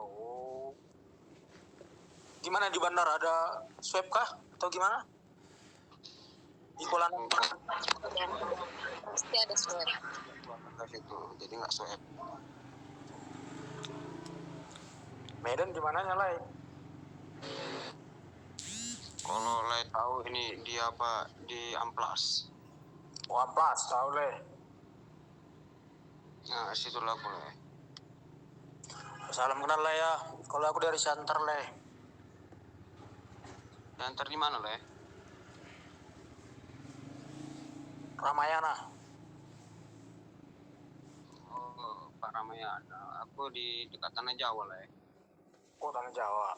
Oh. Gimana di bandara, ada swab kah atau gimana? Di Kuala Lumpur Pasti ada swab. Itu jadi nggak swab. Medan gimana Lai? Kalau Lai tahu ini di apa, di Amplas. Oh, Amplas tahu Le. Nah situlah aku Le. Salam kenal Le ya. Kalau aku dari Santer Le. Santer di mana Le? Ramayana. Oh, Pak Ramayana. Aku di dekat Tanah Jawa Le. Oh, Tanah Jawa.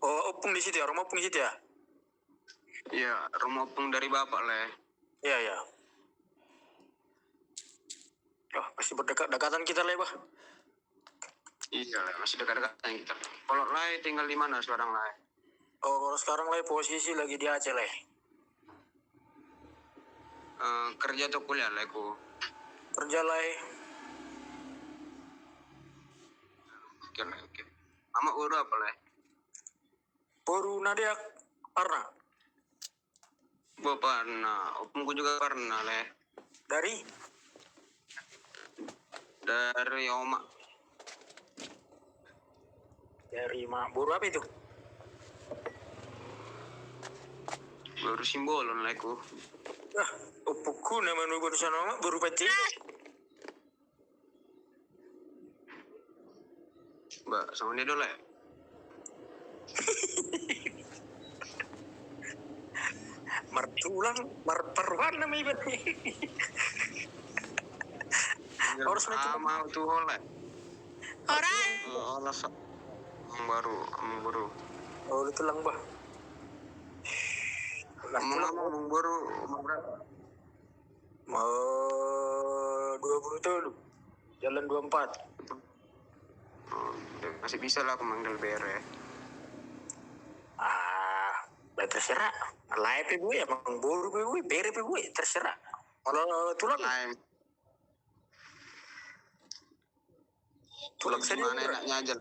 Oh, Opung di situ ya, rumah Opung di situ ya? Iya, rumah Opung dari Bapak Le. Iya, iya. Oh, masih berdekatan kita Le, Bah. Iya Le, masih dekat-dekatan kita. Kalau Le tinggal di mana sekarang Le? Oh, kalau sekarang Le posisi lagi di Aceh Le. Kerja atau kuliah Le ku? Kerja Le. Oke Le, oke. Mama baru apa Le? Baru Nadia pernah. Bapak pernah, Opungku juga pernah Le. Dari Oma. Dari Baru apa itu? Baru Simbolon Le ku. Ah, Opungku namanya baru sana baru penting. Mbak, sama dia dulu Le. Martulang, marperwan namanya berarti. Harus mau tuh Le. Orang. Alasan baru. Oh, itu lang Bah. Ngomong baru umur berapa? Mau 20 tahun. Jalan 24. Masih bisa lah aku manggil Bere. Terserah. Live gue emang baru gue, Bere gue terserah. Kalau tulang saya Gimana enaknya aja.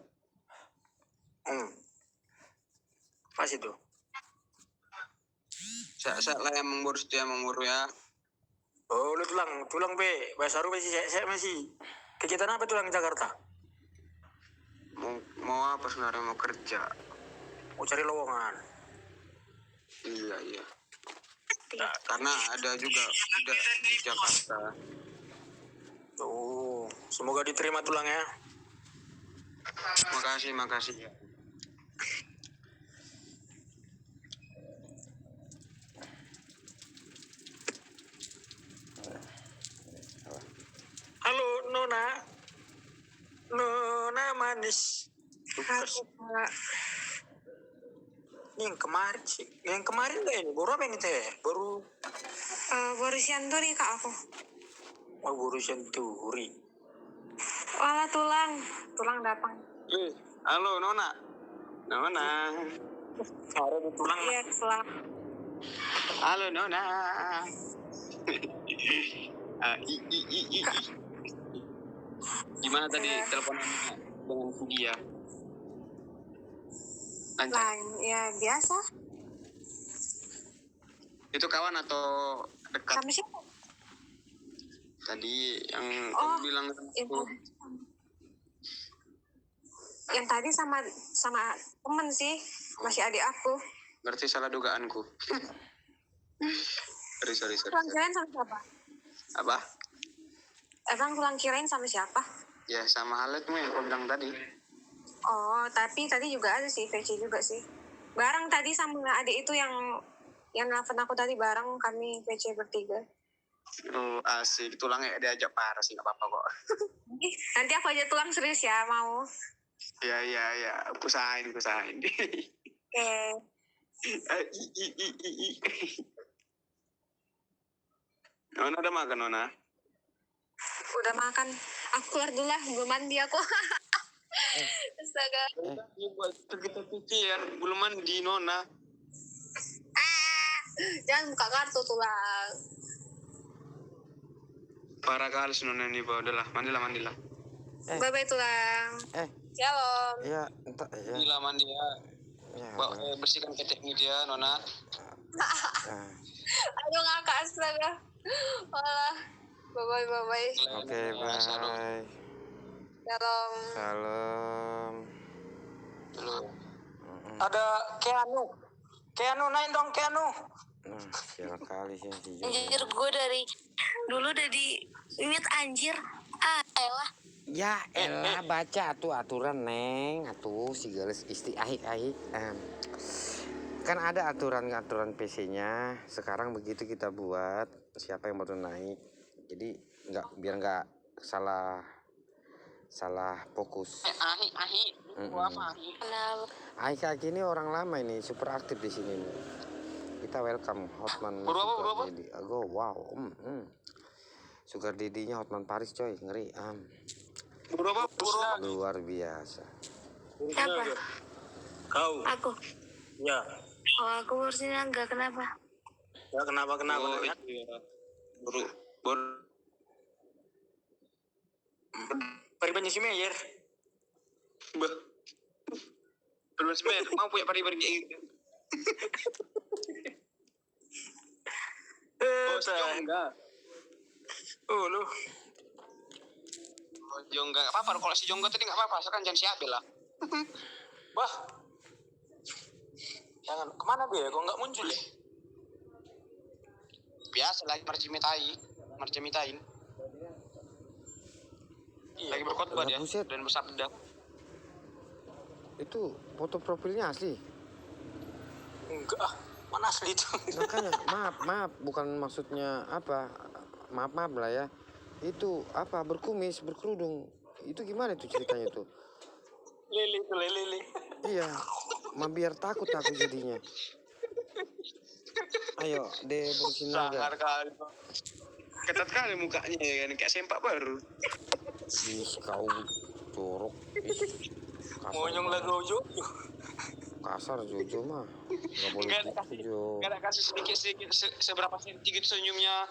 Pas itu. Saya lah yang mengurus dia mengurus ya. Oh, lu tulang be. Bahasa Aru saya masih. Kegiatan apa tulang Jakarta? Mau apa sebenarnya, mau kerja. Mau cari lowongan. Iya. Nah, karena ada juga di Jakarta. Oh, semoga diterima tulangnya. Makasih. Halo Nona manis. Halo Pak. Yang kemarin nggak ini? Baru apa ini teh? Baru Santuri Kak aku. baru Senturi. Wala tulang datang. Halo Nona. Ada di tulang. Iya, tulang. Halo Nona. Gimana tadi telepon dengan dia? Lain, ya biasa. Itu kawan atau dekat? Sama siapa? Tadi yang bilang Yang tadi sama temen sih, masih adik aku. Berarti salah dugaanku. Sorry. Tulang kirain sama siapa? Apa? Tulang kirain sama siapa? Ya sama halnya tuh yang kau bilang tadi. Oh, tapi tadi juga ada sih, VC juga sih. Bareng tadi sama adik itu yang nelfon aku tadi, bareng kami VC bertiga. Oh asik, tulangnya diajak parah sih, nggak apa-apa kok. Nanti aku aja tulang serius ya, mau. Ya, aku usahain. Oke. Nona udah makan Nona? Udah makan. Aku keluar dulu lah, belum mandi aku. Astaga. Buat kita pikir belum mandi Nona. Jangan buka kartu tulang. Parah kali Nona ini, udahlah, mandilah. Bye-bye tulang. Shalom. Ya, entah ya. Gila mandi ya. Ya. Bersihkan keteknya dia, Nona. Nah. Aduh ngakak astaga. Walah. Bye-bye. Oke, bye. Shalom. Salam. Belum. Ada Keanu naik dong Keanu. Nah, sial kali sih si Anjir, Joni. gue dari dulu udah di mute anjir. Elah. Ya elah baca tuh aturan neng, atuh si geus isti ahik. Kan ada aturan PC-nya. Sekarang begitu kita buat, siapa yang baru naik. Jadi biar nggak salah fokus. Ahi. Apa ahi? Kenapa? Aika ini orang lama ini, super aktif di sini nih. Kita welcome Hotman. Berapa? Ago, wow. Sugar Daddy-nya Hotman Paris coy, ngeri. Berapa? Luar biasa. Siapa? Kau. Aku. Ya. Oh, aku urusin enggak, kenapa? Ya kenapa? Oh, iya. Baru. Pari-pari si Meyer. Belum sebenarnya mau punya pari-pari kayak gitu. Si Jongga. Lu. Jongga nggak apa-apa. Kalau si Jongga tadi nggak apa-apa. Sekarang jangan si Abel lah. Wah. Jangan kemana dia? Kok nggak muncul ya? Biasa lagi marcimitain. Lagi berkhotbah dia buset. dan bersabda. Itu foto profilnya asli. Enggak. Mana asli itu? Makanya maaf, bukan maksudnya apa. Maaf lah ya. Itu apa berkumis, berkerudung. Itu gimana tuh ceritanya tuh? Lele. Iya. Biar takut aku jadinya. Ayo, berusin Sangar naga. kali. Ketat kali mukanya ya kan kayak sempak baru. Ih, kau jorok. Monyong lah Jojo. Kasar Jojo mah. Gak boleh Enggak ada gitu Jo. Enggak ada kasih sedikit seberapa senti gitu senyumnya.